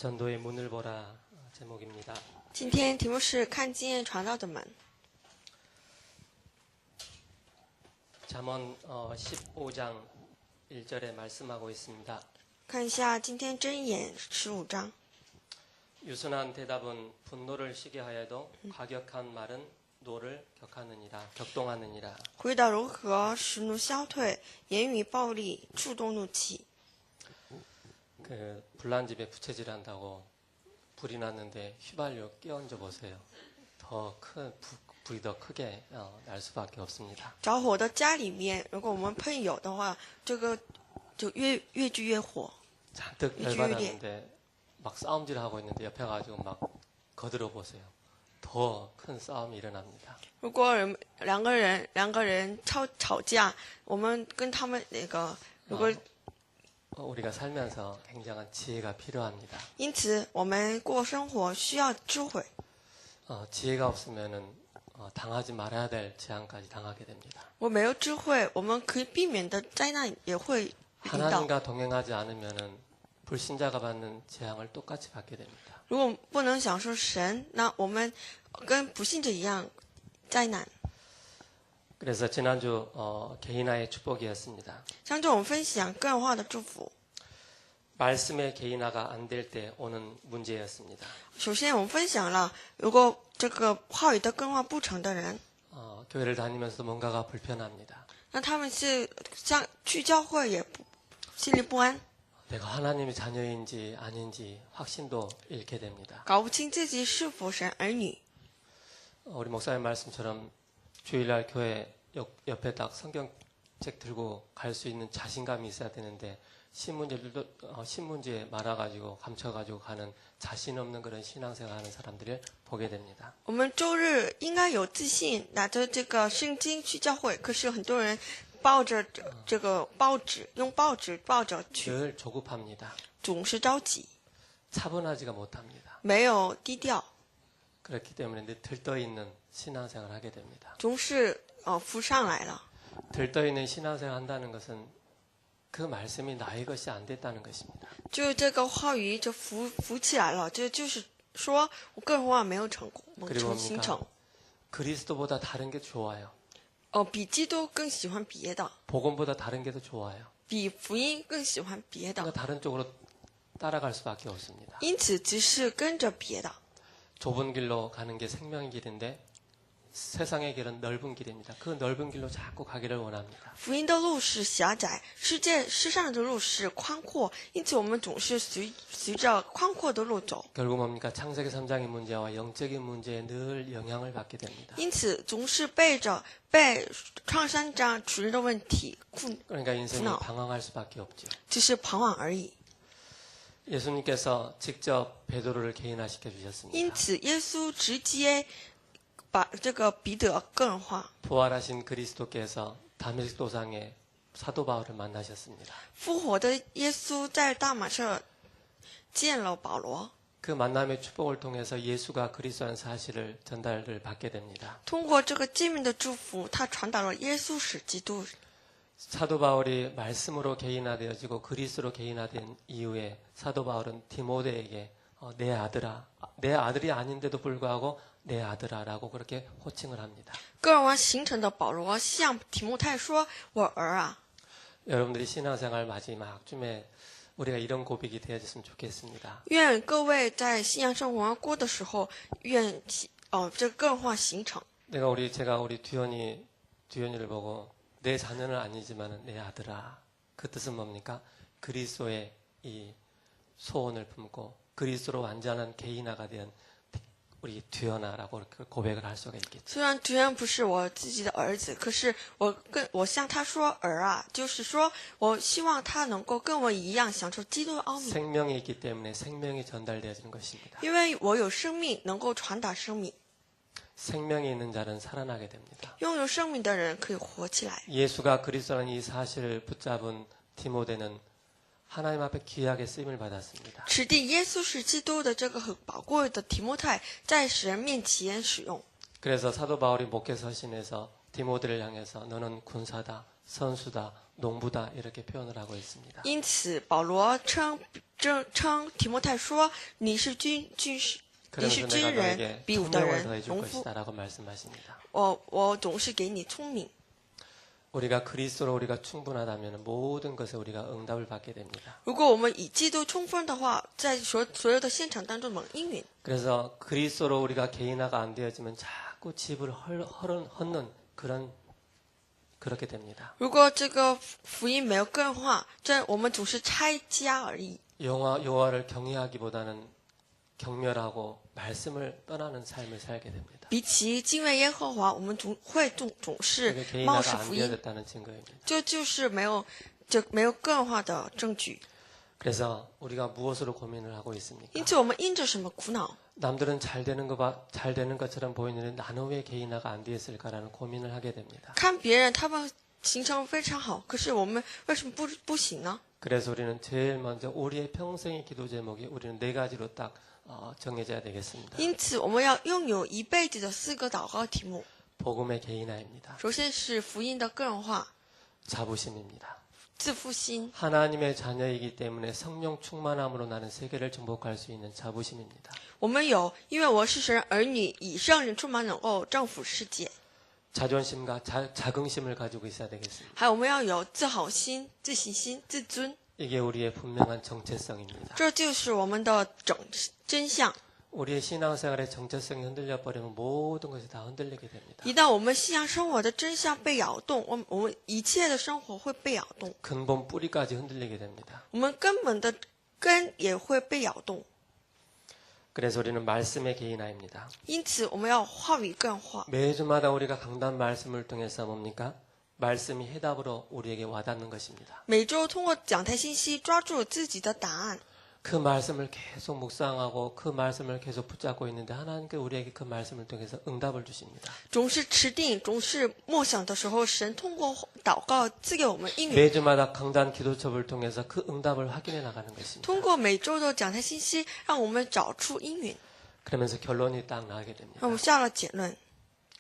전도의 문을 보라 제목입니다. 今天题目是看经验传道的门。 잠언 15장 1절에 말씀하고 있습니다. 看一下今天箴言15章。 유순한 대답은 분노를 쉬게 하여도 과격한 말은 노를 격동하느니라. 回答如何使怒消退，言语暴力触动怒气。 그 불난 집에 부채질한다고 불이 났는데 휘발유 끼얹어 보세요. 불이 더 크게 날 수밖에 없습니다. 着火的家里面，如果我们喷油的话，这个就越聚越火。 잔뜩 열받았는데 막 싸움질하고 있는데 옆에 가지고 막 거들어 보세요. 더 큰 싸움이 일어납니다. 如果两个人吵架，我们跟他们如果 우리가 살면서 굉장한 지혜가 필요합니다. 因此我们过生活需要智慧。 지혜가 없으면은 당하지 말아야 될 재앙까지 당하게 됩니다. 我没有智慧，我们可以避免的灾难也会临到。 하나님과 동행하지 않으면은 불신자가 받는 재앙을 똑같이 받게 됩니다. 如果不能享受神，那我们跟不信者一样灾难。 그래서 지난주 개인화의 축복이었습니다. 上周我们分享个人化的祝福。 말씀의 개인화가 안 될 때 오는 문제였습니다. 首先我们分享了，如果这个话语的个人化不成的人， 교회를 다니면서 뭔가가 불편합니다. 那他们是像去教会也心里不安， 내가 하나님의 자녀인지 아닌지 확신도 잃게 됩니다. 搞不清自己是否神儿女。 우리 목사님 말씀처럼 주일날 교회 옆에 딱 성경책 들고 갈 수 있는 자신감이 있어야 되는데 신문지에 말아가지고 감춰가지고 가는 자신 없는 그런 신앙생활 하는 사람들을 보게 됩니다. 我们周日应该有自信，拿着这个圣经去教会，可是很多人抱着这个报纸，用报纸抱着去， 늘 조급합니다. 总是着急， 차분하지가 못합니다. 没有低调， 그렇기 때문에 늘 들떠있는 신앙생활을 하게 됩니다. 总是浮上来了。 들떠있는 신앙생활 한다는 것은 그 말씀이 나의 것이 안 됐다는 것입니다. 就这个话语就浮起来了，这就是说我个人化没有成功，没 그리고 有形成。 그리스도보다 다른 게 좋아요. 比基督更喜欢别的， 복음보다 다른 게 더 좋아요. 比福音更喜欢别的， 그러니까 다른 쪽으로 따라갈 수밖에 없습니다. 因此只是跟着别的。 좁은 길로 가는 게 생명의 길인데 세상의 길은 넓은 길입니다. 그 넓은 길로 자꾸 가기를 원합니다. 福音的路是狭窄，世上的路是宽阔，因此我们总是随着宽阔的路走。 결국 뭡니까? 창세기 3장의 문제와 영적인 문제에 늘 영향을 받게 됩니다. 因此总是被创三章主日的问题 그러니까 인생이 분노. 방황할 수밖에 없죠. 只是彷徨而已。 예수님께서 직접 베드로를 개인화시켜 因 주셨습니다. 此耶稣直接把这个彼得个人化。 부활하신 그리스도께서 다메섹 도상에 사도 바울을 만나셨습니다. 复活的耶稣在大马士见了保罗， 그 만남의 축복을 통해서 예수가 그리스도라는 사실을 전달을 받게 됩니다. 通过这个见面的祝福，他传达了耶稣是基督。 사도 바울이 말씀으로 개인화되어지고 그리스도로 개인화된 이후에 사도 바울은 디모데에게 내 아들아, 내 아들이 아닌데도 불구하고 내 아들아라고 그렇게 호칭을 합니다. 个人化形成的保罗向提摩太说：“我儿啊。” 여러분들이 신앙생활 마지막쯤에 우리가 이런 고백이 되어졌으면 좋겠습니다. 愿各位在信仰生活过的时候，愿这个个人化形成。 제가 우리 두현이를 보고 내 자녀는 아니지만 내 아들아. 그 뜻은 뭡니까? 그리스도의 이 소원을 품고 그리스도로 완전한 개인화가 된 우리 두현아라고 고백을 할 수가 있겠죠. 虽然突然不是我自己的儿子，可是我向他说儿啊，就是说我希望他能够跟我一样享受基督的奥秘， 생명이 있기 때문에 생명이 전달되어지는 것입니다. 因为我有生命，能够传达生命。 생명이 있는 자는 살아나게 됩니다. 拥有生命的人可以活起来。 예수가 그리스도라는 이 사실을 붙잡은 디모데는 하나님 앞에 귀하게 쓰임을 받았습니다. 此地耶稣是基督的这个很宝贵的提摩太，在神面前使用。 그래서 사도 바울이 목회 서신에서 디모데를 향해서 너는 군사다, 선수다, 농부다 이렇게 표현을 하고 있습니다. 因此保罗称称提摩太说你是军士，你 그러면서 是 내가 军人， 너에게 比武的 총명을 人， 더해줄 农夫， 것이다라고 말씀하십니다. 我总是给你聪明。 우리가 그리스도로 우리가 충분하다면 모든 것에 우리가 응답을 받게 됩니다. 如果我们以基督充分的话，在所有的现场当中能应允。 그래서 그리스도로 우리가 개인화가 안 되어지면 자꾸 집을 헛는 그렇게 됩니다. 如果这个福音没有个人化，我们总是拆家而已。 여호와를 경외하기보다는 경멸하고 말씀을 떠나는 삶을 살게 됩니다. 比起敬畏耶和华，我们总是 그게 冒失 개인화가 안 福音， 되어졌다는 증거입니다. 这就是没有个人化的证据。 그래서 우리가 무엇으로 고민을 하고 있습니까? 因此，我们因着什么苦恼？ 남들은 잘 되는 것처럼 보이는데 나는 왜 개인화가 안 되었을까라는 고민을 하게 됩니다. 看别人他们行程非常好，可是我们为什么不行呢？ 그래서 우리는 제일 먼저 우리의 평생의 기도 제목이 우리는 4가지로 딱 정해져야 되겠습니다. 因此，我们要拥有一辈子的4个祷告题目。 복음의 개인화입니다. 首先是福音的个人化， 자부심입니다. 自负心。 하나님의 자녀이기 때문에 성령 충만함으로 나는 세계를 정복할 수 있는 자부심입니다. 我们有，因为我是神儿女，以圣灵充满能够征服世界。 자존심과 자긍심을 가지고 있어야 되겠습니다. 还有，我们要有自豪心、自信心、自尊， 이게 우리의 분명한 정체성입니다. 这就是我们的真相。 우리의 신앙생활의 정체성이 흔들려 버리면 모든 것이 다 흔들리게 됩니다. 一旦我们信仰生活的真相被摇动，我们一切的生活会被摇动， 근본 뿌리까지 흔들리게 됩니다. 我们根本的根也会被摇动。 그래서 우리는 말씀의 개인화입니다. 因此，我们要话语个人化。 매주마다 우리가 강단 말씀을 통해서 뭡니까? 말씀이 해답으로 우리에게 와닿는 것입니다. 每周通过讲台信息抓住自己的答案， 그 말씀을 계속 묵상하고 그 말씀을 계속 붙잡고 있는데 하나님께 우리에게 그 말씀을 통해서 응답을 주십니다. 总是持定，总是默想的时候，神通过祷告赐给我们应允。 매주마다 강단 기도첩을 통해서 그 응답을 확인해 나가는 것입니다. 通过每周的讲台信息，让我们找出应允。 그러면서 결론이 딱 나게 됩니다. 那我们下了结论，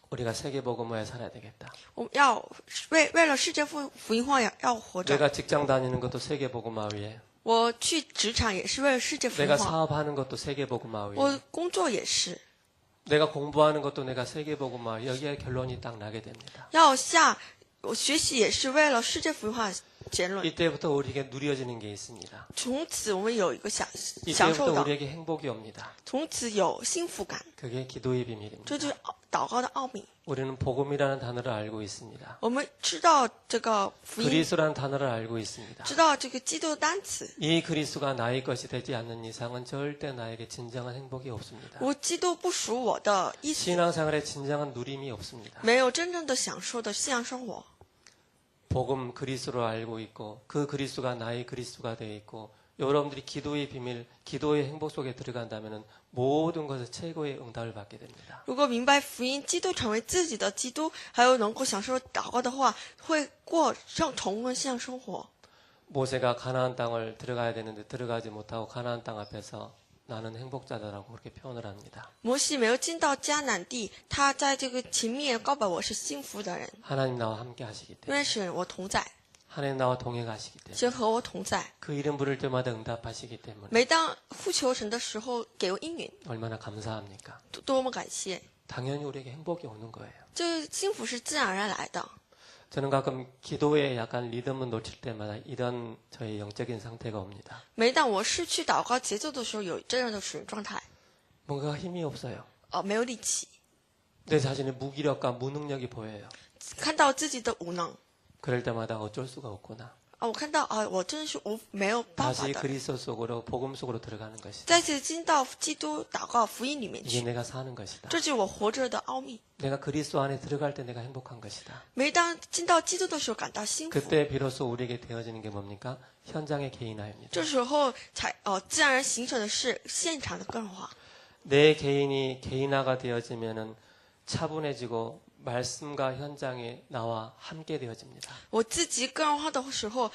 우리가 세계복음화에 살아야 되겠다. 我们要为了世界福音化要活着。 내가 직장 다니는 것도 세계복음화 위에 我去职场也是为了世界福 내가 音化， 사업하는 것도 세계복음화 위에 我工作也是。 내가 공부하는 것도 내가 세계복음화 여기에 결론이 딱 나게 됩니다. 我学习也是为了世界福音化结论。 이때부터 우리에게 누려지는 게 있습니다. 从此我们有一个享受 이때부터 到， 우리에게 행복이 옵니다. 从此有幸福感， 그게 기도의 비밀입니다. 这就是祷告的奥秘。 우리는 복음이라는 단어를 알고 있습니다. 我们知道这个福音， 그리스도라는 단어를 알고 있습니다. 知道这个基督的单词。 이 그리스도가 나의 것이 되지 않는 이상은 절대 나에게 진정한 행복이 없습니다. 我基督不属我的意思， 신앙생활에 진정한 누림이 없습니다. 没有真正的享受的信仰生活。 복음 그리스도로 알고 있고 그 그리스도가 나의 그리스도가 되어 있고 여러분들이 기도의 비밀, 기도의 행복 속에 들어간다면 모든 것에 최고의 응답을 받게 됩니다. 如果明白福音，基督成为自己的基督，还有能够享受祷告的话，会过重温信仰生活。 모세가 가나안 땅을 들어가야 되는데 들어가지 못하고 가나안 땅 앞에서 나는 행복자다라고 그렇게 표현을 합니다. 摩西没有进到迦南地，他在这个前面告白我是幸福的人， 하나님 나와 함께 하시기 因 때문에 为神我同在， 하나님 나와 동행하시기 때문에 神和我同在。 그 이름 부를 때마다 응답하시기 때문에 每当呼求神的时候，给我应允， 얼마나 감사합니까? 多么感谢！ 당연히 우리에게 행복이 오는 거예요. 这幸福是自然而然来的。 저는 가끔 기도에 약간 리듬을 놓칠 때마다 이런 저의 영적인 상태가 옵니다. 每当我失去祷告节奏的时候，有这样的属灵状态， 뭔가 힘이 없어요. 没有力气， 내 자신의 무기력과 무능력이 보여요. 看到自己的无能， 그럴 때마다 어쩔 수가 없구나. 我看到我真的是没有办法 다시 的。 그리스도 속으로 복음 속으로 들어가는 것이다. 再次进到基督祷告福音里面 이게 去， 내가 사는 것이다. 这就是我活着的奥秘。 내가 그리스도 안에 들어갈 때 내가 행복한 것이다. 每当进到基督的时候，感到幸福， 그때 비로소 우리에게 되어지는 게 뭡니까? 현장의 개인화입니다. 这时候才自然而然形成的是现场的个人化。 내 개인이 개인화가 되어지면은 차분해지고 말씀과 현장에 나와 함께 되어집니다. 我自己个人化的时候，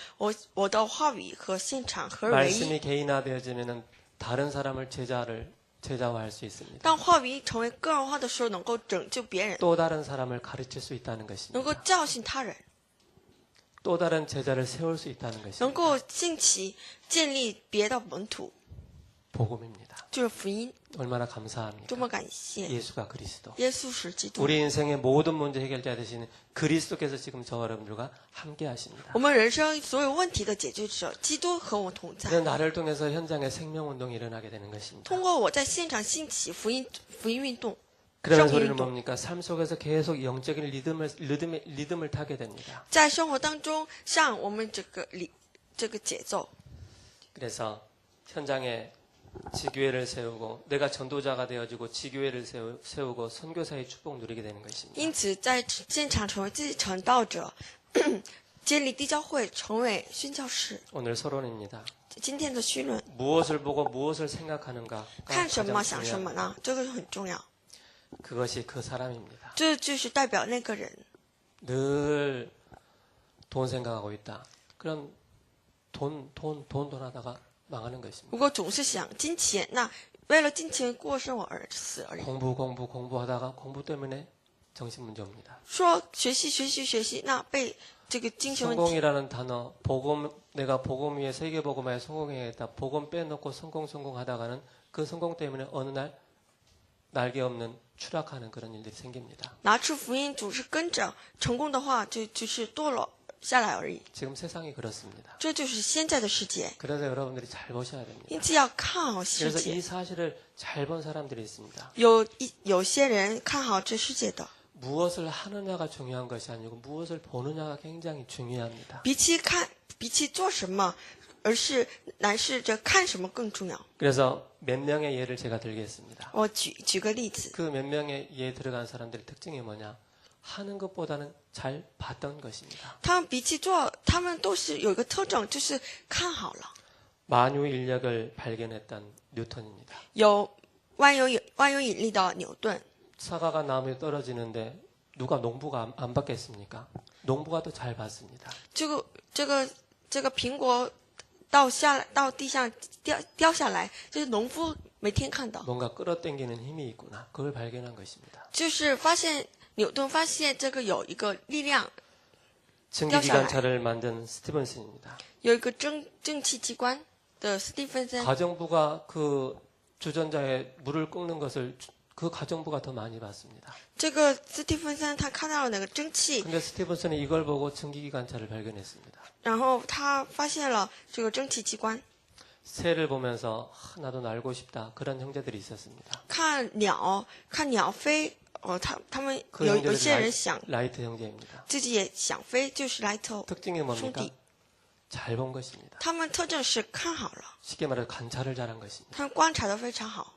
我的话语和现场合而为一。 말씀이 개인화되어지면은 다른 사람을 제자화할 수 있습니다. 当话语成为个人化的时候，能够拯救别人， 또 다른 사람을 가르칠 수 있다는 能 것입니다. 够教训他人， 또 다른 제자를 세울 수 있다는 能 것입니다. 够兴起建立别的门徒， 복음입니다. 就是福音， 얼마나 감사합니까? 多么感谢！ 예수가 그리스도. 耶稣是基督， 우리 인생의 모든 문제 해결자 되시는 그리스도께서 지금 저와 여러분들과 함께 하십니다. 我们人生所有问题的解决者，基督和我同在。 그래서 나를 통해서 현장에 생명운동이 일어나게 되는 것입니다. 通过我在现场兴起福音运动， 그러면서 生命 우리는 运动， 뭡니까? 삶 속에서 계속 영적인 리듬을 타게 됩니다. 在生活当中上我们这个节奏。 그래서 현장에 지교회를 세우고 내가 전도자가 되어지고 지교회를 세우고 선교사의 축복 누리게 되는 것입니다. 因此，在现场成为自己传道者，建立地教会，成为宣教士。 오늘 서론입니다. 今天的绪论， 무엇을 보고 무엇을 생각하는가 看什么 가장 想什么 중요합니다. 呢？这个很重要， 그것이 그 사람입니다. 这就是代表那个人。 늘 돈 생각하고 있다. 그럼 돈 하다가 망하는 것입니다. 如果总是想金钱，那为了金钱过生活而死而已。 공부하다가 공부 때문에 정신 문제 옵니다. 说学习，那被这个精神问题。 성공이라는 단어, 내가 복음 위에 세계 복음화에 성공해야겠다. 복음 빼놓고 성공하다가는 그 성공 때문에 어느 날 날개 없는 추락하는 그런 일들이 생깁니다. 拿出福音总是跟着成功的话，就是堕落下来而已。 지금 세상이 그렇습니다. 这就是现在的世界， 그래서 여러분들이 잘 보셔야 됩니다. 因此要看好世 그래서 界。 이 사실을 잘 본 사람들이 있습니다. 有些人看好这世界的， 무엇을 하느냐가 중요한 것이 아니고 무엇을 보느냐가 굉장히 중요합니다. 比起做什么，乃是这看什么更重要。 그래서 몇 명의 예를 제가 들겠습니다. 我举个例子， 그 몇 명의 예에 들어간 사람들의 특징이 뭐냐? 하는 것보다는 잘 봤던 것입니다. 他们比起做，他们都是有一个特征，就是看好了。 만유인력을 발견했던 뉴턴입니다. 有万有引力的牛顿， 사과가 나무에 떨어지는데 누가 농부가 안 받겠습니까? 농부가 더 잘 봤습니다. 这个苹果到地上掉下来，这是农夫每天看到， 뭔가 끌어당기는 힘이 있구나. 그걸 발견한 것입니다. 就是牛顿发现这个有一个力量， 증기기관차를 만든 스티븐슨입니다. 有一个蒸汽机关的斯蒂芬森。 가정부가 그 주전자에 물을 끓는 것을 그 가정부가 더 많이 봤습니다. 这个斯蒂芬森他看到了那个蒸汽， 근데 스티븐슨이 이걸 보고 증기기관차를 발견했습니다. 然后他发现了这个蒸汽机关。 새를 보면서 나도 날고 싶다. 그런 형제들이 있었습니다. 看鸟飞，他们 그 有些人 형제들이 想 라이트 형제입니다. 自己也想飞，就是来头 특징이 兄 뭡니까? 弟。 잘 본 것입니다. 他们特征是看好了， 쉽게 말해서 관찰을 잘한 것입니다. 他们观察得非常好。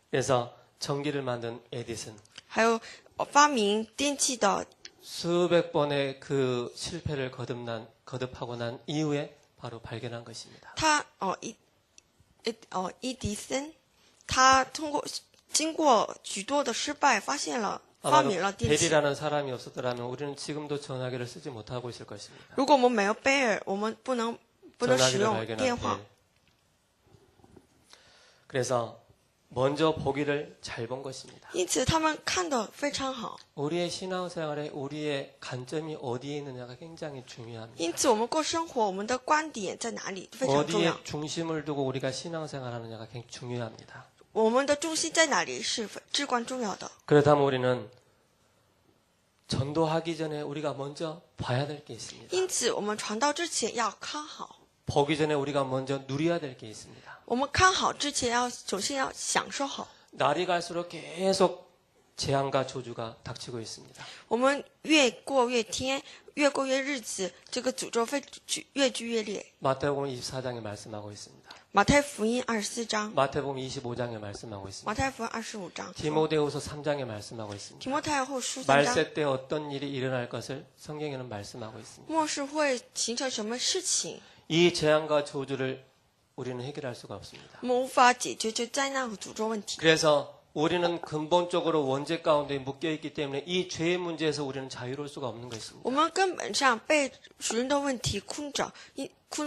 그래서 전기를 만든 에디슨 还有发明电器的 수백 번의 그 실패를 거듭하고 난 이후에 바로 발견한 것입니다. 伊迪森，他经过许多的失败，发明了电器。 벨이라는 사람이 없었더라면 우리는 지금도 전화기를 쓰지 못하고 있을 것입니다. 如果我们没有贝尔，我们不能使 전화기를 用 발견한 电话 벨. 。 그래서 먼저 보기를 잘 본 것입니다. 因此他们看得非常好。 우리의 신앙생활에 우리의 관점이 어디에 있느냐가 굉장히 중요합니다. 因此我们过生活，我们的观点在哪里非常重要 어디에 。 중심을 두고 우리가 신앙생활하느냐가 굉장히 중요합니다. 我们的重心在哪里是至关重要的。 그렇다면 우리는 전도하기 전에 우리가 먼저 봐야 될 게 있습니다. 因此我们传道之前要看好， 보기 전에 우리가 먼저 누려야 될 게 있습니다. 我们看好之前首先要享受好。 날이 갈수록 계속 재앙과 저주가 닥치고 있습니다. 我们越过越天，越过越日子，这个诅咒越剧越烈。 마태복음 24장에 말씀하고 있습니다. 马太福音24章， 마태복음 25장에 말씀하고 있습니다. 马太福音25章， 디모데후서 3장에 말씀하고 있습니다. 提摩太后书3章， 말세 때 어떤 일이 일어날 것을 성경에는 말씀하고 있습니다. 末世会形成什么事情， 이 재앙과 저주를 우리는 해결할 수가 없습니다. 我们无法解决这灾难和诅咒问题。 그래서 우리는 근본적으로 원죄 가운데 묶여있기 때문에 이 죄의 문제에서 우리는 자유로울 수가 없는 것입니다. 我们根本上被属灵的问题困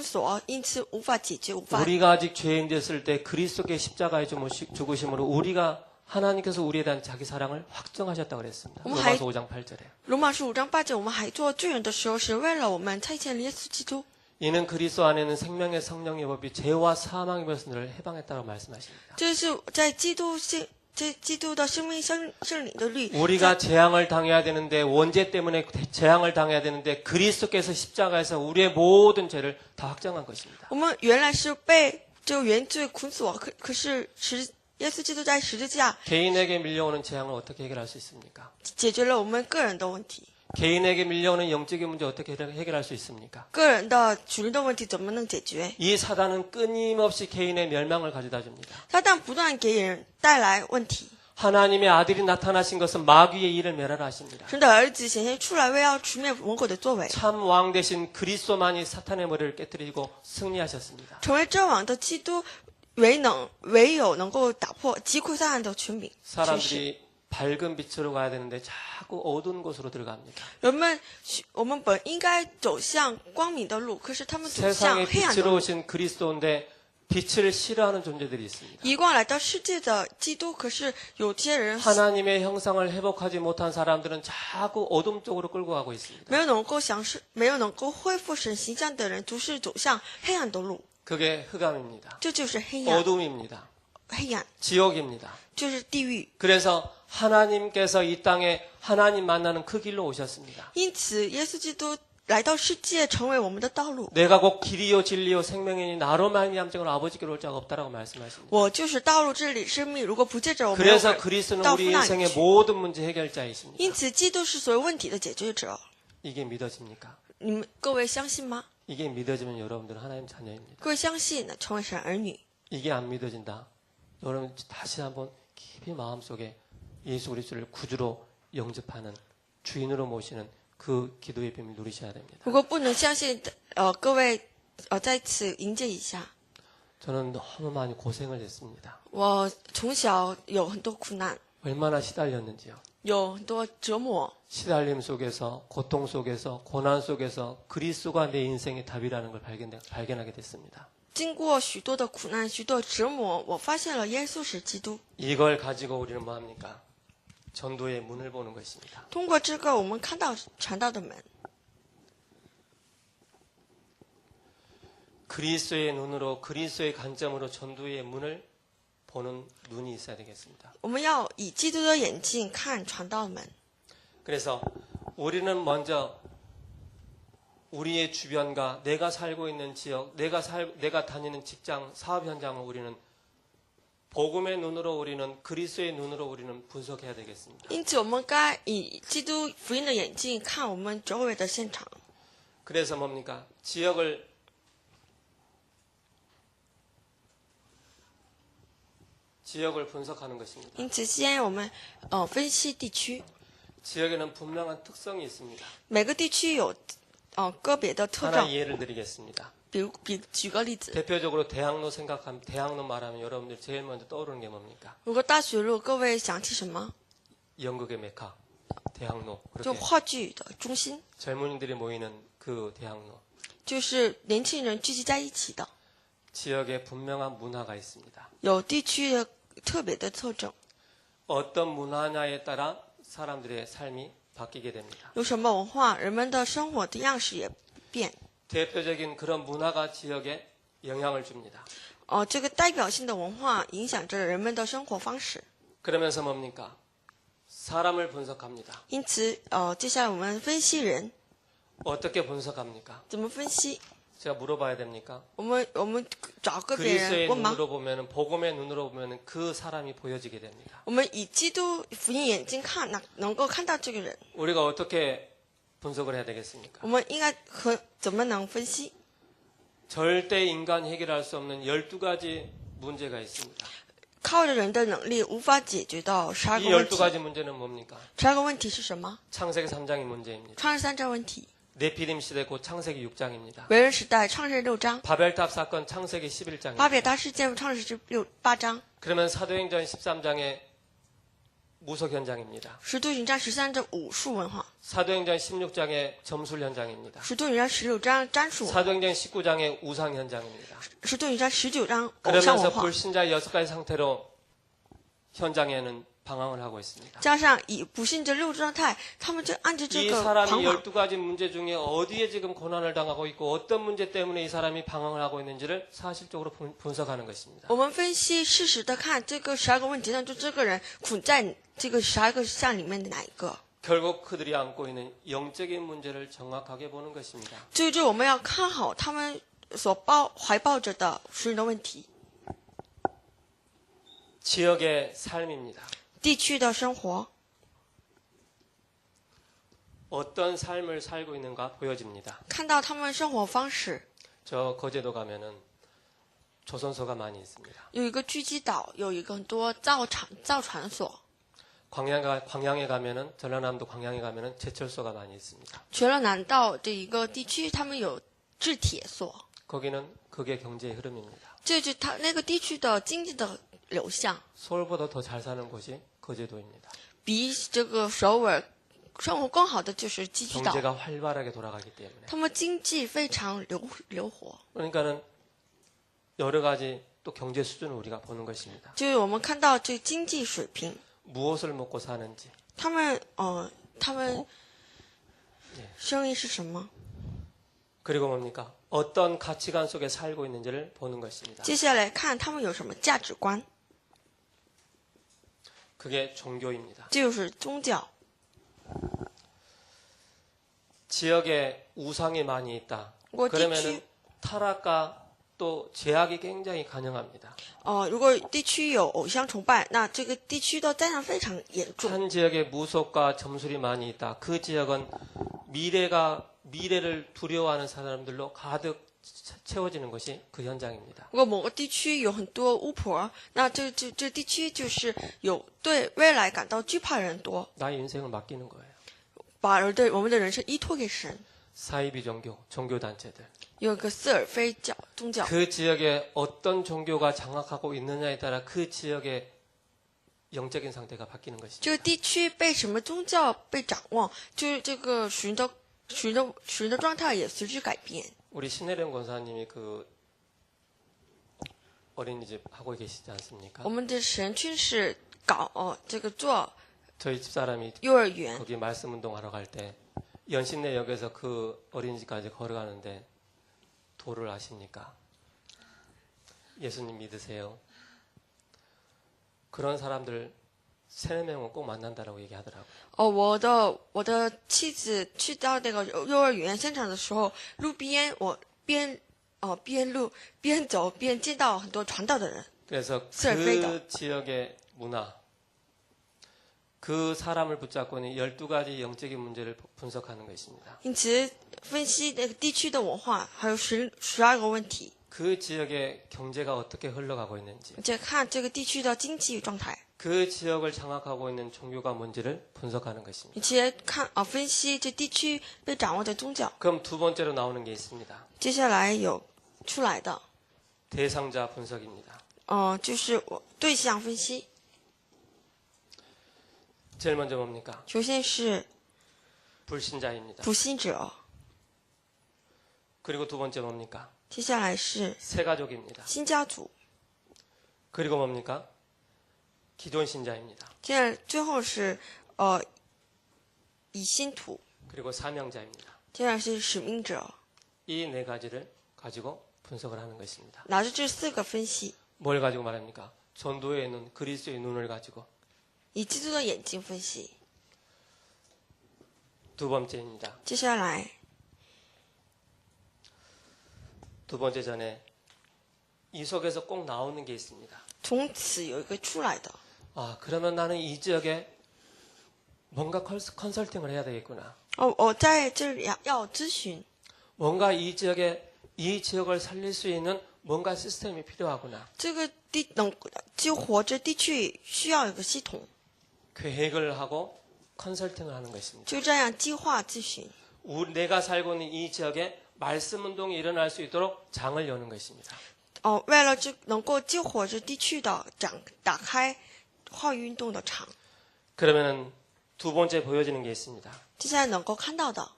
锁，因此无法解决，无法。 우리가 아직 죄인 됐을 때 그리스도의 십자가의 죽으심으로 우리가 하나님께서 우리에 대한 자기 사랑을 확정하셨다고 그랬습니다. 어머, 로마서 5장 8절에. 罗马书5章8节，我们还做罪人的时候，是为了我们差遣了耶稣基督。 이는 그리스도 안에는 생명의 성령의 법이 죄와 사망의 것을 해방했다고 말씀하십니다. 这是在基督的生命圣灵的律。 우리가 재앙을 당해야 되는데 원죄 때문에 재앙을 당해야 되는데 그리스도께서 십자가에서 우리의 모든 죄를 다 확정한 것입니다. 我们原来是被这个原罪捆锁，可是耶稣基督在十字架 개인에게 밀려오는 재앙을 어떻게 해결할 수 있습니까? 解决了我们个人的问题。 개인에게 밀려오는 영적인 문제 어떻게 해결할 수 있습니까? 个人的属灵的问题怎么能解决？ 이 사단은 끊임없이 개인의 멸망을 가져다 줍니다. 撒旦不断给人带来问题。 하나님의 아들이 나타나신 것은 마귀의 일을 멸하라 하십니다. 神的儿子显现出来，为要除灭魔鬼的作为。 참 왕 대신 그리스도만이 사탄의 머리를 깨뜨리고 승리하셨습니다. 成为真王的基督，唯有能够打破击溃撒旦的权柄。权势 사람들이 밝은 빛으로 가야 되는데 자꾸 어두운 곳으로 들어갑니다. 我们本应该走向光明的路，可是他们走向 세상의 黑暗的 빛으로 路。 오신 그리스도인데 빛을 싫어하는 존재들이 있습니다. 一贯来到世界的基督，可是有些人 하나님의 형상을 회복하지 못한 사람들은 자꾸 어둠 쪽으로 끌고 가고 있습니다. 没有能够恢复神形象的人，总是走向黑暗的路。 그게 흑암입니다. 这就是黑暗， 어둠입니다. 黑暗 지옥입니다. 就是地狱。 그래서 하나님께서 이 땅에 하나님 만나는 그 길로 오셨습니다. 因此，耶稣基督来到世界，成为我们的道路。 내가 곧 길이요 진리요 생명이니 나로 말미암증을 아버지께로 올 자가 없다라고 말씀하십니다. 我就是道路、真理、生命。如果不借着我，没有 그래서 人 그리스도는 到 우리 父那里 인생의 去。 모든 문제 해결자이십니다. 因此，基督是所有问题的解决者。 이게 믿어집니까? 你们各位相信吗？ 이게 믿어지면 여러분들은 하나님 자녀입니다. 各位相信呢，成为神儿女。 이게 안 믿어진다. 여러분 다시 한번 깊이 마음속에 예수 그리스도를 구주로 영접하는 주인으로 모시는 그 기도의 비밀 누리셔야 됩니다. 如果不能相信，各位在此迎接一下。 저는 너무 많이 고생을 했습니다. 我从小有很多苦难， 얼마나 시달렸는지요. 有很多折磨。 시달림 속에서 고통 속에서 고난 속에서 그리스도가 내 인생의 답이라는 걸 발견하게 됐습니다. 经过许多的苦难，许多折磨，我发现了耶稣是基督。 이걸 가지고 우리는 뭐합니까? 전도의 문을 보는 것입니다. 通过这个，我们看到传道的门。 그리스도의 눈으로 그리스도의 관점으로 전도의 문을 보는 눈이 있어야 되겠습니다. 我们要以基督的眼睛看传道门。 그래서 우리는 먼저 우리의 주변과 내가 살고 있는 지역, 내가 다니는 직장, 사업 현장을 우리는 복음의 눈으로 우리는 그리스도의 눈으로 우리는 분석해야 되겠습니다. 因此，我们该以基督福音的眼睛看我们周围的现场。 그래서 뭡니까? 지역을 분석하는 것입니다. 因此，先我们分析地区， 지역에는 분명한 특성이 있습니다. 每个地区有个别的特 하나 征。 예를 드리겠습니다. 举个例子， 대표적으로 대학로 말하면 여러분들 제일 먼저 떠오르는 게 뭡니까? 如果大学路，各位想起什么？ 연극의 메카, 대학로. 就 그렇게 话剧的中心， 젊은이들이 모이는 그 대학로. 就是年轻人聚集在一起的。 지역에 분명한 문화가 있습니다. 有地区的特别的特征， 어떤 문화냐에 따라 사람들의 삶이 바뀌게 됩니다. 有什么文化，人们的生活的样式也变。 대표적인 그런 문화가 지역에 영향을 줍니다. 这个代表性的文化影响着人们的生活方式。 그러면서 뭡니까? 사람을 분석합니다. 因此，接下来我们分析人， 어떻게 분석합니까? 怎么分析？ 제가 물어봐야 됩니까? 我们找个别人 그리스도의 问吗？ 눈으로 보면 복음의 눈으로 보면 그 사람이 보여지게 됩니다. 我们以基督福音眼睛看，能够看到这个人。 우리가 어떻게 분석을 해야 되겠습니까? 我们应该怎么能分析？ 절대 인간이 해결할 수 없는 12가지 문제가 있습니다. 靠着人的能力无法解决到12 이 个问题。 12가지 문제는 뭡니까? 12个问题是什么？ 창세기 3장이 문제입니다. 创世3章问题， 네피림 시대 곧 창세기 6장입니다. 为人时代创世6章， 바벨탑 사건 창세기 巴 11장입니다. 别大事件创世8章， 그러면 사도행전 13장의 무속 현장입니다. 使徒行传13章武术文化， 사도행전 16장의 점술 현장입니다. 使徒行传16章占术文化， 사도행전 19장의 우상 현장입니다. 使徒行传19章偶像 그러면서 文化， 불신자 6가지 상태로 현장에는 방황을 하고 있습니다. 加上以不信者六状态，他们就按着这 이 个 사람이 彷徨。 12가지 문제 중에 어디에 지금 고난을 당하고 있고 어떤 문제 때문에 이 사람이 방황을 하고 있는지를 사실적으로 분석하는 것입니다. 我们分析事实的看这个12个问题当中，这个人苦在这个12个项里面的哪一个？ 결국 그들이 안고 있는 영적인 문제를 정확하게 보는 것입니다. 最终我们要看好他们所怀抱着的属灵的问题， 지역의 삶입니다. 地区的生活， 어떤 삶을 살고 있는가 보여집니다. 看到他们生活方式。 저 거제도 가면은 조선소가 많이 있습니다. 有一个狙击岛，有一个很多造船所。 광양에 가면은 전라남도 광양에 가면은 제철소가 많이 있습니다. 全乐南道这一个地区，他们有制铁所， 거기는 그게 경제의 흐름입니다. 这就是他那个地区的经济的流向， 서울보다 더 잘 사는 곳이 거제도입니다. 比这个首尔生活更好的就是济居岛， 경제가 활발하게 돌아가기 때문에. 他们经济非常流活。 그러니까는 여러 가지 또 경제 수준을 우리가 보는 것입니다. 就是我们看到这经济水平， 무엇을 먹고 사는지, 他们生意是什么？ 그리고 뭡니까? 어떤 가치관 속에 살고 있는지를 보는 것입니다. 接下来看他们有什么价值观， 그게 종교입니다. 这就是宗教。 지역에 우상이 많이 있다. 뭐 그러면은地区 타락과 또 죄악이 굉장히 가능합니다. 如果地区有偶像崇拜，那这个地区的灾难非常严重。 한 지역에 무속과 점술이 많이 있다. 그 지역은 미래를 두려워하는 사람들로 가득 채워지는 것이 그 현장입니다. 如果某个地区有很多巫婆，那这地区就是有对未来感到惧怕的人多， 나의 인생을 맡기는 거예요. 把我们的人生依托给神。 사이비 종교 단체들. 有个瑟尔菲宗教， 그 지역에 어떤 종교가 장악하고 있느냐에 따라 그 지역의 영적인 상태가 바뀌는 这 것입니다. 个地区被什么宗教被掌握，就是这个属灵的状态也随之改变。 우리 신혜령 권사님이 그 어린이집 하고 계시지 않습니까? 我们的神君是搞这个做 저희 집사람이 幼儿园， 거기 말씀 운동하러 갈 때 연신내역에서 그 어린이집까지 걸어가는데 도를 아십니까? 예수님 믿으세요? 그런 사람들 3-4명은 꼭 만난다라고 얘기하더라고요. 我的妻子去到那个幼儿园现场的时候，路边我边走边见到很多传道的人。 그래서 스알페이더. 그 지역의 문화, 그 사람을 붙잡고 있는 12가지 영적인 문제를 분석하는 것입니다. 因此分析那个地区的文化，还有12个问题， 그 지역의 경제가 어떻게 흘러가고 있는지, 再看这个地区的经济状态， 그 지역을 장악하고 있는 종교가 뭔지를 분석하는 것입니다. 以及看分析这地区被掌握的宗教。 그럼 두 번째로 나오는 게 있습니다. 接下来有出来的， 대상자 분석입니다. 就是我对象分析。 제일 먼저 뭡니까? 首先是 불신자입니다. 不信者， 그리고 두 번째 뭡니까? 接下来是 새가족입니다. 新家族， 그리고 뭡니까? 기존신자입니다. 最后是以信徒， 그리고 사명자입니다. 接下来是使命者。 이 4가지를 가지고 분석을 하는 것입니다. 拿着这4个分析， 뭘 가지고 말합니까? 전도의 눈, 그리스도의 눈을 가지고. 以基督的眼睛分析。 두 번째입니다. 接下来 두 번째 전에 이 속에서 꼭 나오는 게 있습니다. 从此有一个出来的， 아, 그러면 나는 이 지역에 뭔가 컨설팅을 해야 되겠구나. 我在这里要咨询， 뭔가 이 지역을 살릴 수 있는 뭔가 시스템이 필요하구나. 这个能救活这地区需要有个系统， 계획을 하고 컨설팅을 하는 것입니다. 就这样计划咨询。 내가 살고 있는 이 지역에 말씀 운동이 일어날 수 있도록 장을 여는 것입니다. 为了能够救活这地区的打开话语运动的场。 그러면은 두 번째 보여지는 게 있습니다. 接下来能够看到的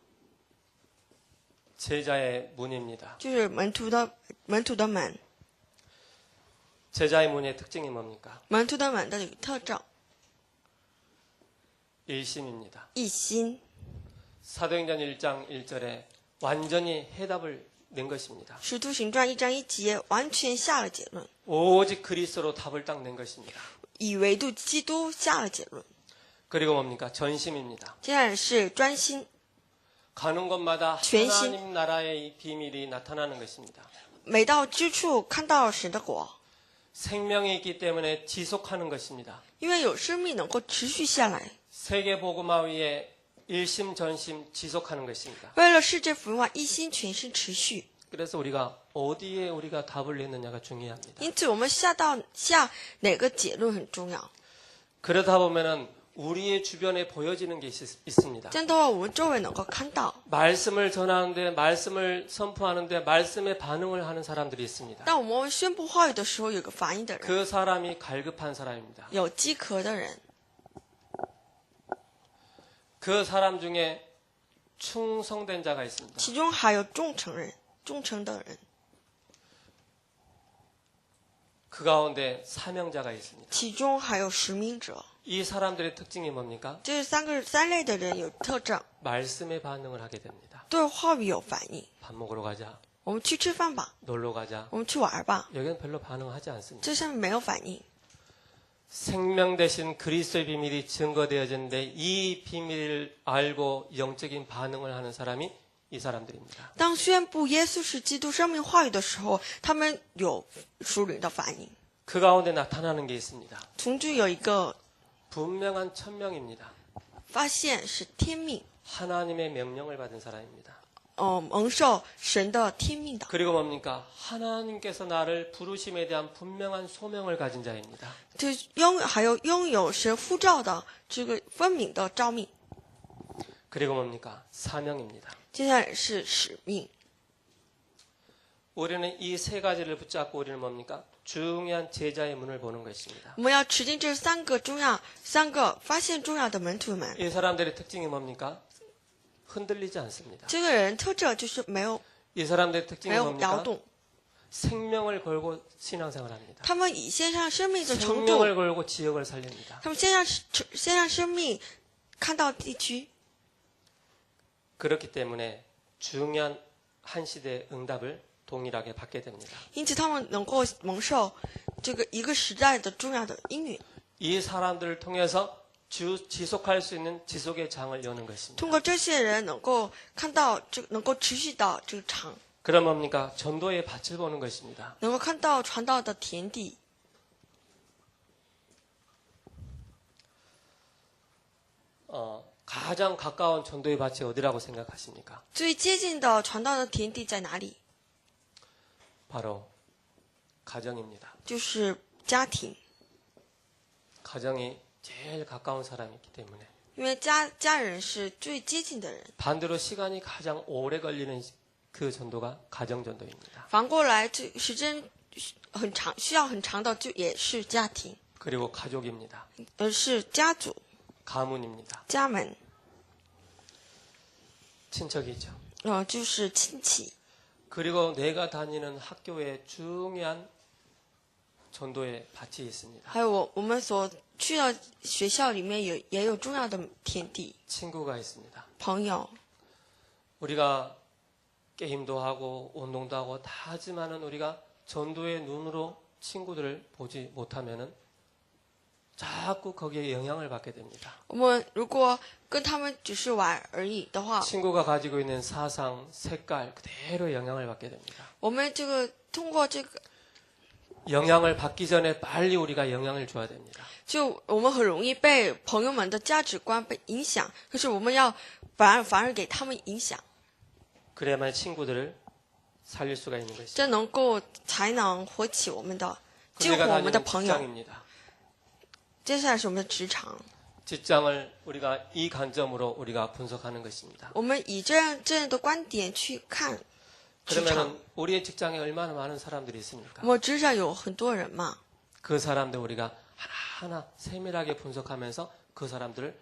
제자의 문입니다. 就是门徒的门， 제자의 문의 특징이 뭡니까? 门徒的门的一个特征， 일심입니다. 一心。 사도행전 1장 1절에 완전히 해답을 낸 것입니다. 使徒行传1章1节完全下了结论， 오직 그리스도로 답을 딱 낸 것입니다. 以唯独基督下了结论。 그리고 뭡니까? 전심입니다. 接下来是专心， 가는 곳마다 전심. 하나님 나라의 이 비밀이 나타나는 것입니다. 每到之处看到神的国， 생명이 있기 때문에 지속하는 것입니다. 因为有生命能够持续下来。 세계 복음화 위에 일심 전심 지속하는 것입니다. 为了世界福音化，一心全心持续。 그래서 우리가 어디에 우리가 답을 내느냐가 중요합니다. 因此，我们下哪个结论很重要。 그러다 보면은 우리의 주변에 보여지는 게 있습니다. 这样的话，我们周围能够看到。 말씀을 전하는데, 말씀을 선포하는데, 말씀에 반응을 하는 사람들이 있습니다. 当我们宣布话语的时候，有个反应的人， 그 사람이 갈급한 사람입니다. 有饥渴的人， 그 사람 중에 충성된 자가 있습니다. 其中还有忠诚的人， 그 가운데 사명자가 있습니다. 其中还有使命者。 이 사람들의 특징이 뭡니까? 这三类的人有特征， 말씀에 반응을 하게 됩니다. 对话语有反应。 밥 먹으러 가자, 我们去吃饭吧， 놀러 가자. 我们去玩吧， 여기는 별로 반응하지 않습니다. 这上面没有反应。 생명 대신 그리스도의 비밀이 증거되어졌는데 이 비밀을 알고 영적인 반응을 하는 사람이 이 사람들입니다. 当宣布耶稣是基督生命话语的时候，他们有属灵的反应。 그 가운데 나타나는 게 있습니다. 从中有一个 분명한 천명입니다. 发现是天命， 하나님의 명령을 받은 사람입니다. 蒙受神的天命的。 그리고 뭡니까? 하나님께서 나를 부르심에 대한 분명한 소명을 가진 자입니다. 还有拥有神呼召的这个分明的召命。 그리고 뭡니까? 사명입니다. 接下来是使命。 우리는 이 세 가지를 붙잡고 우리는 뭡니까? 중요한 제자의 문을 보는 것입니다. 我们要持定这三个发现重要的门徒们。 이 사람들의 특징이 뭡니까? 흔들리지 않습니다. 这个人特征就是没有 이 사람들의 특징이 摇 뭡니까? 动， 생명을 걸고 신앙생활을 합니다. 他们以献上生命的程 생명을 度， 걸고 지역을 살립니다. 他们献上生命，看到地区。 그렇기 때문에 중요한 한 시대의 응답을 동일하게 받게 됩니다. 因此，他们能够蒙受这个一个时代的重要的应允。 이 사람들을 통해서 지속할 수 있는 지속의 장을 여는 것입니다. 通过这些人，能够看到能够持续到这个长， 그럼 뭡니까? 전도의 밭을 보는 것입니다. 能够看到传道的田地。 가장 가까운 전도의 밭이 어디라고 생각하십니까? 最接近的传道的田地在哪里？ 바로 가정입니다. 就是家庭， 가정이 제일 가까운 사람이기 때문에 因为家人是最接近的人。 반대로 시간이 가장 오래 걸리는 그 전도가 가정 전도입니다. 反过来，这时间很长，需要很长的，就也是家庭， 그리고 가족입니다. 是家族、 가문입니다. 家门， 친척이죠. 就是亲戚。 그리고 내가 다니는 학교에 중요한 전도의 밭이 있습니다. 还有我们所去的学校里面也有重要的田地， 친구가 있습니다. 朋友。 우리가 게임도 하고 운동도 하고 다 하지만은 우리가 전도의 눈으로 친구들을 보지 못하면은 자꾸 거기에 영향을 받게 됩니다. 我们如果跟他们只是玩而已的话， 친구가 가지고 있는 사상, 색깔 그대로 영향을 받게 됩니다. 我们这个通过这个， 영향을 받기 전에 빨리 우리가 영향을 줘야 됩니다. 就我们很容易被朋友们的价值观被影响，可是我们要反而给他们影响， 그래야만 친구들을 살릴 수가 있는 것이죠. 这才能活起我们的，救 내가 活我们的 다니는 朋友。 직장입니다. 接下来是我们的职场， 직장을 우리가 이 관점으로 우리가 분석하는 것입니다. 我们以这样的观点去看职场。 그러면 우리의 직장에 얼마나 많은 사람들이 있습니까? 我们职场有很多人嘛， 그 사람들 우리가 하나하나 세밀하게 분석하면서 그 사람들을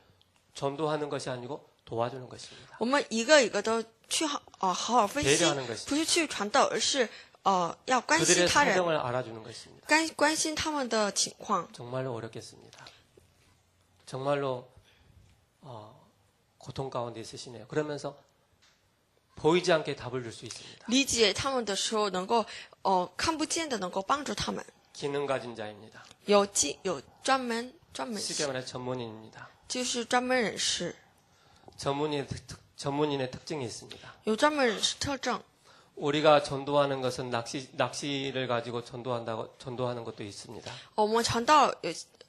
전도하는 것이 아니고 도와주는 것입니다. 我们一个一个都去好好分析 배려하는 것입니다. 不是去传道，而是要关心 그들의 他人， 사정을 알아주는 것입니다. 关心他们的情况。 정말로 어렵겠습니다. 정말로 고통 가운데 있으시네요. 그러면서 보이지 않게 답을 줄 수 있습니다. 理解他们的时候，能够看不见的能够帮助他们。 기능 가진 자입니다. 有专门 쉽게 말해 전문인입니다. 就是专门人士， 전문인의 특징이 있습니다. 有专门人士特征。 우리가 전도하는 것은 낚시를 가지고 전도하는 것도 있습니다. 我们传道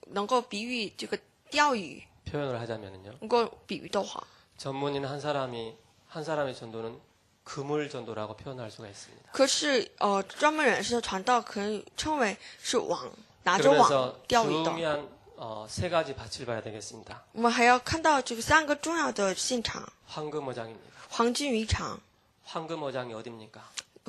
能够比喻这个钓鱼， 표현을 하자면요. 能够比喻的话， 전문인 한 사람의 전도는 그물 전도라고 표현할 수가 있습니다. 可是专门人士的传道可以称为是拿着网 그러면서 钓鱼的。 중요한 세 가지 밭을 봐야 되겠습니다. 我们还要看到这个3个重要的现场， 황금어장입니다. 黄金渔场。 황금어장이 어디입니까?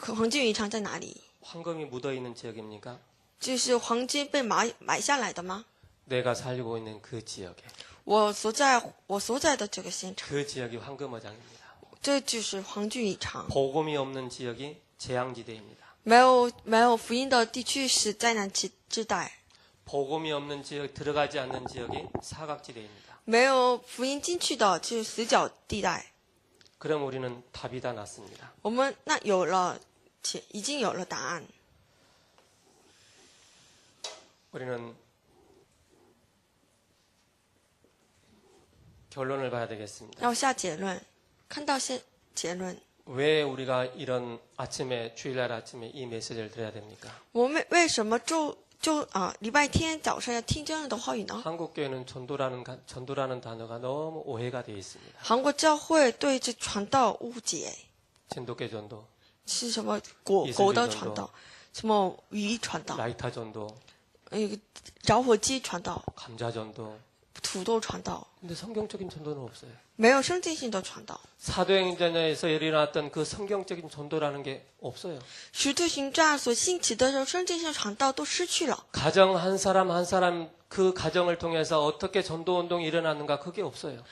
黄金渔场在哪里？ 황금이 묻어있는 지역입니까? 就是黄金被埋下来的吗？ 내가 살고 있는 그 지역에. 我所在的这个现场， 그 지역이 황금어장입니다. 这就是黄金渔场。 복음이 없는 지역이 재앙지대입니다. 没有福音的地区是灾难之带， 복음이 없는 지역, 들어가지 않는 지역이 사각지대입니다. 没有福音进去的就是死角地带。 그럼 우리는 답이 다 났습니다. 我们已经有了答案。 우리는 결론을 봐야 되겠습니다. 要下结论，看到结论。 왜 우리가 이런 주일날 아침에 이 메시지를 드려야 됩니까? 我们为什么礼拜天早上要听这样的话语呢？ 한국 교회는 전도라는 단어가 너무 오해가 되어 있습니다. 韩国教会对这传道误解， 진돗개 전도, 是什么狗的传道，什么鱼传道， 라이터 전도, 着火机传道， 감자 전도. 土豆传道， 근데 성경적인 전도는 없어요. 没有圣经性的传道。 사도행전에서 일어났던 그 성경적인 전도라는 게 없어요. 使徒行传所兴起的圣经性传道都失去了。 가정 한 사람 한 사람 그 가정을 통해서 어떻게 전도 운동이 일어나는가 그게 없어요.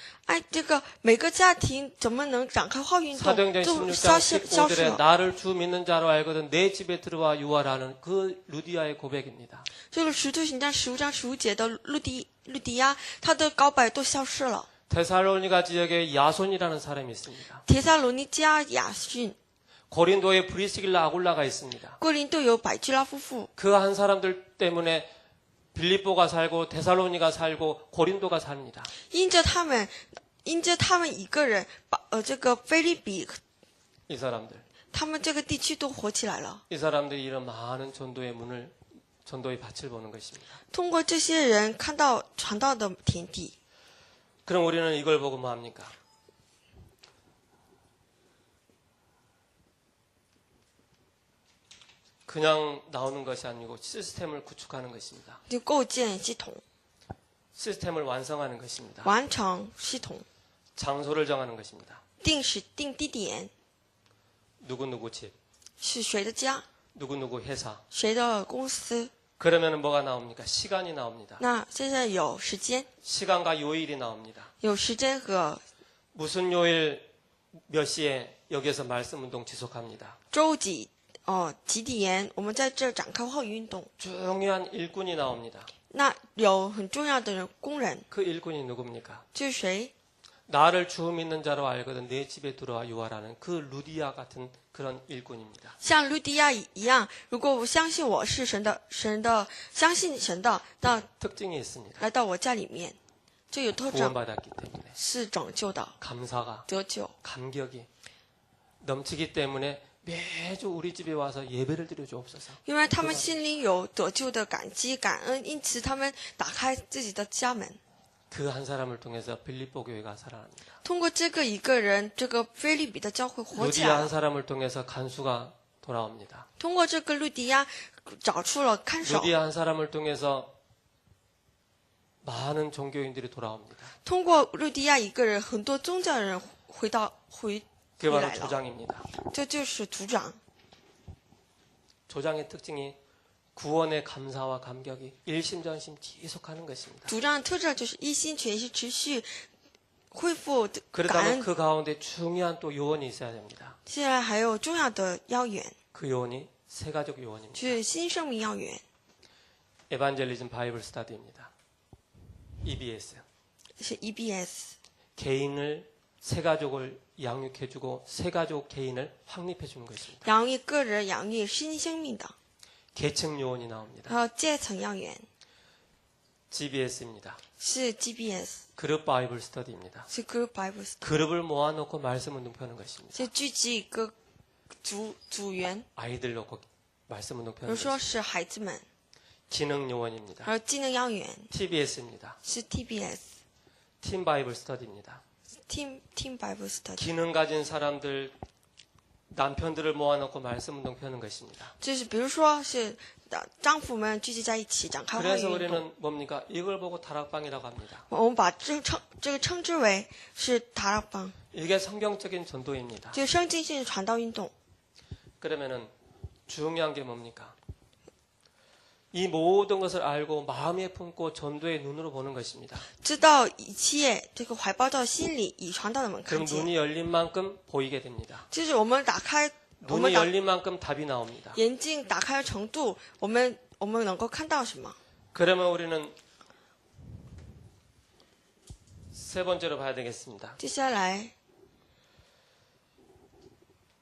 这个每个家庭怎么能展开化运动， 사도행전 都 16장 消失 19절에 了。 나를 주 믿는 자로 알거든 내 집에 들어와 유하라는 그 루디아의 고백입니다. 这个使徒行传15章15节的路迪亚，他的告白都消失了。 데살로니가 지역에 야손이라는 사람이 있습니다. 帖撒罗尼迦雅逊， 고린도에 브리스길라 아굴라가 있습니다. 哥林都有百基拉夫妇， 그 한 사람들 때문에 빌립보가 살고 데살로니가 살고 고린도가 삽니다. 因着他们一个人，这个菲利比， 이 사람들. 他们这个地区都火起来了。 이 사람들이 이런 많은 전도의 밭을 보는 것입니다. 通过这些人看到传道的田地， 그럼 우리는 이걸 보고 뭐 합니까? 그냥 나오는 것이 아니고 시스템을 구축하는 것입니다. 就构建系统， 시스템을 완성하는 것입니다. 完成系统， 장소를 정하는 것입니다. 定地点， 누구누구 집, 是谁的家， 누구누구 회사. 谁的公司。 그러면 뭐가 나옵니까? 시간이 나옵니다. 那现在有时间， 시간과 요일이 나옵니다. 有时间和 무슨 요일 몇 시에 여기에서 말씀 운동 지속합니다. 周几点，我们在这展开化运动。 중요한 일꾼이 나옵니다. 那有很重要的工人， 그 일꾼이 누굽니까? 这是谁？ 나를 주 믿는 자로 알거든 내 집에 들어와 유하라는 그 루디아 같은 그런 일꾼입니다. 像路迪亚一样，如果我相信我是相信神的，那 특징이 있습니다. 来到我家里面，这有特征， 구원받았기 때문에 是拯救的， 감사가 得救。 감격이 넘치기 때문에 매주 우리 집에 와서 예배를 드려 주옵소서. 因为他们心里有得救的感激感恩，因此他们打开自己的家门。 그 한 사람을 통해서 빌립보 교회가 살아납니다. 通过这个一个人，这个菲利比的教会火起 루디아 来 한 了。 사람을 통해서 간수가 돌아옵니다. 通过这个路迪亚找出了看守， 루디아 한 사람을 통해서 많은 종교인들이 돌아옵니다. 通过路迪亚一个人，很多宗教人回 그게 바로 来了。 조장입니다. 这就是族长。 조장의 특징이 구원의 감사와 감격이 일심전심 지속하는 것입니다. 族长的特征就是一心全心持续恢复感 그렇다면 恩。 그 가운데 중요한 또 요원이 있어야 됩니다. 现在还有重要的要员， 그 요원이 새가족 요원입니다. 是新生命药园， 에반젤리즘 바이블 스터디입니다. EBS. 是 EBS， 개인을 새가족을 양육해주고 새가족 개인을 확립해주는 것입니다. 养育个人，养育新生命的， 계층 요원이 나옵니다. 还有阶层药园， GBS입니다. 是 GBS， 그룹 바이블 스터디입니다. 是 Group Bible， 그룹을 모아놓고 말씀을 눕혀는 것입니다. 是聚集一个组员， 아이들 놓고 말씀을 比 눕혀는 如说 것입니다. 是孩子们， 기능 요원입니다. 还有技能药园， TBS입니다. 是 TBS， 팀 바이블 스터디입니다. Team Bible Study， 기능 가진 사람들 남편들을 모아놓고 말씀을 눕혀는 것입니다. 就是比如说是丈夫们聚集在一起展开话语 그래서 运动。 우리는 뭡니까? 이걸 보고 다락방이라고 합니다. 我们把这个称之为是塔拉邦， 이게 성경적인 전도입니다. 就是圣经性传道运动。 그러면은 중요한 게 뭡니까? 이 모든 것을 알고 마음에 품고 전도의 눈으로 보는 것입니다. 知道一切，这个怀抱到心里，以传道的门看 그럼 见。 눈이 열린 만큼 보이게 됩니다. 就是我们打开，我们 눈이 打 열린 만큼 답이 나옵니다. 眼睛打开的程度，我们能够看到什么？ 그러면 우리는 세 번째로 봐야 되겠습니다. 接下来，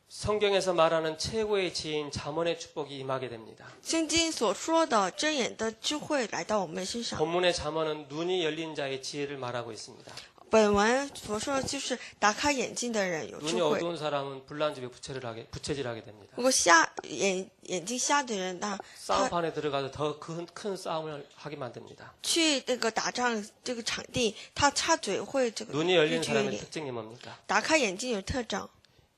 성경에서 말하는 최고의 지혜인 잠언의 축복이 임하게 됩니다. 圣经所说的真言的智慧来到我们身上。 본문의 잠언은 눈이 열린 자의 지혜를 말하고 있습니다. 本文所说的就是打开眼睛的人有 눈이 智慧。 어두운 사람은 불난집에 부채질하게 됩니다. 如果眼睛瞎的人，那他 싸움판에 들어가서 더 큰 싸움을 하게 만듭니다. 去那个打仗这个场地，他插嘴会这个 눈이 越 열린 剧越 사람의 烈。 특징이 뭡니까? 打开眼睛有特征。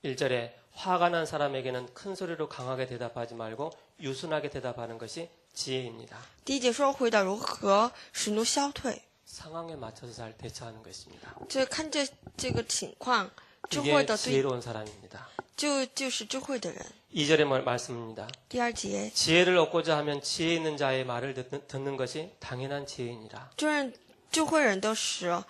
1절에 화가 난 사람에게는 큰 소리로 강하게 대답하지 말고 유순하게 대답하는 것이 지혜입니다. 第一节说回答如何使怒消退， 상황에 맞춰서 잘 대처하는 것입니다. 就是看这个情况，智慧 이게 的对 지혜로운 사람입니다. 就是智慧的人。 2절의 말씀입니다. 第二节， 지혜를 얻고자 하면 지혜 있는 자의 말을 듣는 것이 당연한 지혜이니라. 就是智慧人都是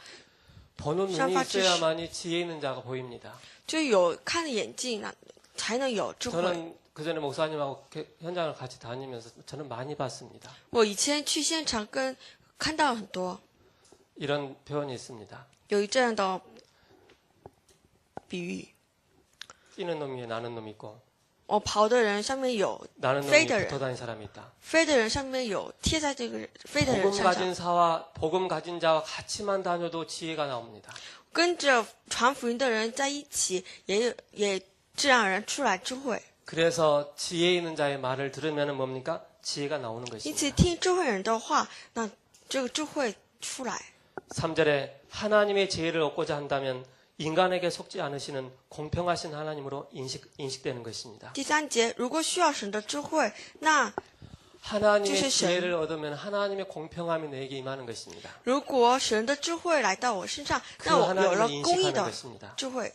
보는 눈이 샤파치시. 있어야만이 지혜 있는 자가 보입니다. 就有看眼睛，那才能有智慧。 저는 그전에 목사님하고 현장을 같이 다니면서 저는 많이 봤습니다. 我以前去现场看到很多， 이런 표현이 있습니다. 有这样的比喻。 뛰는 놈 위에 나는 놈이 있고 我跑的人上面有 나는 놈이飞的人， 붙어 다니는 사람이 있다. 飞的人上面有贴在这个飞的人 복음 身上。 가진 사와 복음 가진 자와 같이만 다녀도 지혜가 나옵니다. 跟着传福音的人在一起，也自然而然出来智慧。 그래서 지혜 있는 자의 말을 들으면 뭡니까? 지혜가 나오는 因此 것입니다. 听智慧人的话，那这个智慧出来。 3절에 하나님의 지혜를 얻고자 한다면 인간에게 속지 않으시는 공평하신 하나님으로 인식되는 것입니다. 第三节，如果需要神的智慧，那 하나님의 주실 神. 지혜를 얻으면 하나님의 공평함이 내게 임하는 것입니다. 如果神的智慧来到我身上， 그 那我有了 하나님을 公义 인식하는 的 것입니다. 智慧，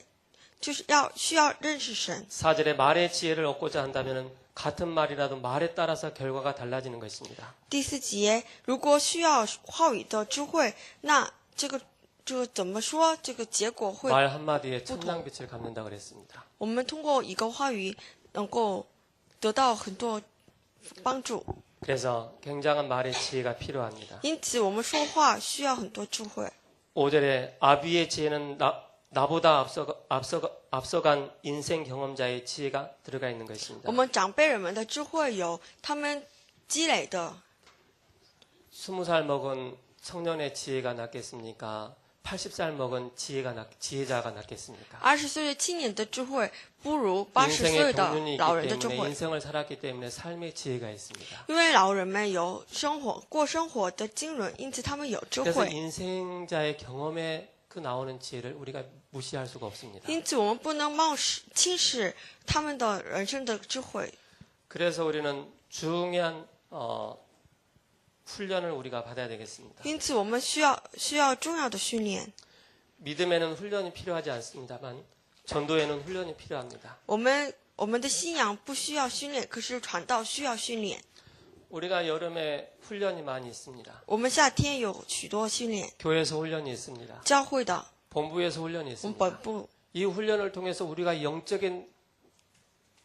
就是需要认识神。 4절에 말의 지혜를 얻고자 한다면 같은 말이라도 말에 따라서 결과가 달라지는 것입니다. 第四节，如果需要话语的智慧，那这个怎么说？这个结果会， 말 한마디에 천냥빛을 갚는다 그랬습니다. 我们通过一个话语能够得到很多帮助。 그래서 굉장한 말의 지혜가 필요합니다. 因此，我们说话需要很多智慧。 5절에 아비의 지혜는 나보다 앞서간 인생 경험자의 지혜가 들어가 있는 것입니다. 我们长辈人们的智慧有他们积累的。 20살 먹은 청년의 지혜가 낫겠습니까? 80살 먹은 지혜자가 낫겠습니까? 20岁的青年的智慧不如80 인생의 岁的 경륜이 老 있기 人的智 때문에 慧， 인생을 살았기 때문에 삶의 지혜가 있습니다. 因为老人们有过生活的经纶，因此他们有智 그래서 慧。 인생자의 경험에 그 나오는 지혜를 우리가 무시할 수가 없습니다. 因此，我们不能轻视他们的人生的智慧。 그래서 우리는 중요한 훈련을 우리가 받아야 되겠습니다. 因此，我们需要重要的训练。 믿음에는 훈련이 필요하지 않습니다만 전도에는 훈련이 필요합니다. 我们的信仰不需要训练，可是传道需要训练。 우리가 여름에 훈련이 많이 있습니다. 我们夏天有许多训练， 교회에서 훈련이 있습니다. 教会的， 본부에서 훈련이 我们 있습니다. 本部， 이 훈련을 통해서 우리가 영적인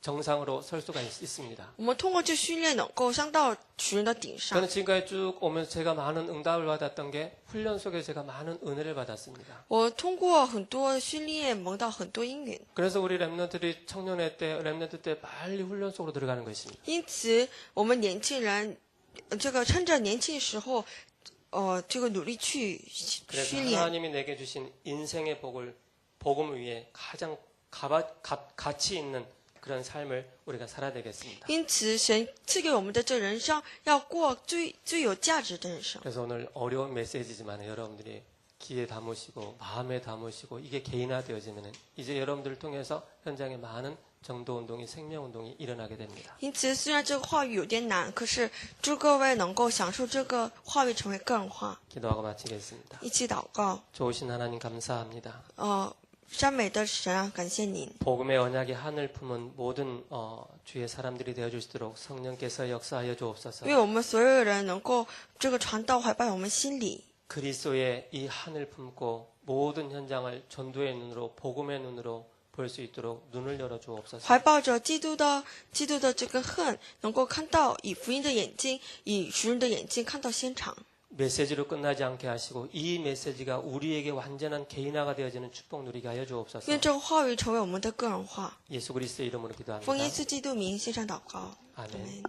정상으로 설 수가 있습니다. 我们通过这训练能够上到群人的顶上。 저는 지금까지 쭉 오면서 제가 많은 응답을 받았던 게 훈련 속에 제가 많은 은혜를 받았습니다. 我通过很多训练蒙到很多应允， 그래서 우리 랩런트들이 청년회 때, 랩런트 때 빨리 훈련 속으로 들어가는 것입니다. 因此我们年轻人，这个趁着年轻时候，这个努力去 그래서 训练。 하나님이 내게 주신 인생의 복을 복음 위에 가장 가치 있는 그런 삶을 우리가 살아야 되겠습니다. 因此，神赐给我们的这人生，要过最有价值的人生。 그래서 오늘 어려운 메시지지만 여러분들이 귀에 담으시고 마음에 담으시고 이게 개인화되어지면 이제 여러분들을 통해서 현장에 많은 전도운동이 생명운동이 일어나게 됩니다. 因此，虽然这个话语有点难，可是祝各位能够享受这个话语成为个人化。 기도하고 마치겠습니다. 一起祷告。 좋으신 하나님 감사합니다. 善美的神啊，感谢您。 복음의 언약의 한을 품은 모든 주의 사람들이 되어주시도록 성령께서 역사하여 주옵소서. 因为我们所有人能够这个传道怀抱我们心里， 그리스도의 이 한을 품고 모든 현장을 전도의 눈으로 복음의 눈으로 볼 수 있도록 눈을 열어 주옵소서. 怀抱着基督的这个恨，能够看到以福音的眼睛，以熟人的眼睛看到现场。 메시지로 끝나지 않게 하시고 이 메시지가 우리에게 완전한 개인화가 되어지는 축복 누리게 하여 주옵소서. 愿这个话语成为我们的个人化。 예수 그리스도의 이름으로 奉耶 기도합니다. 稣基督名献上祷告。 아멘. 아멘。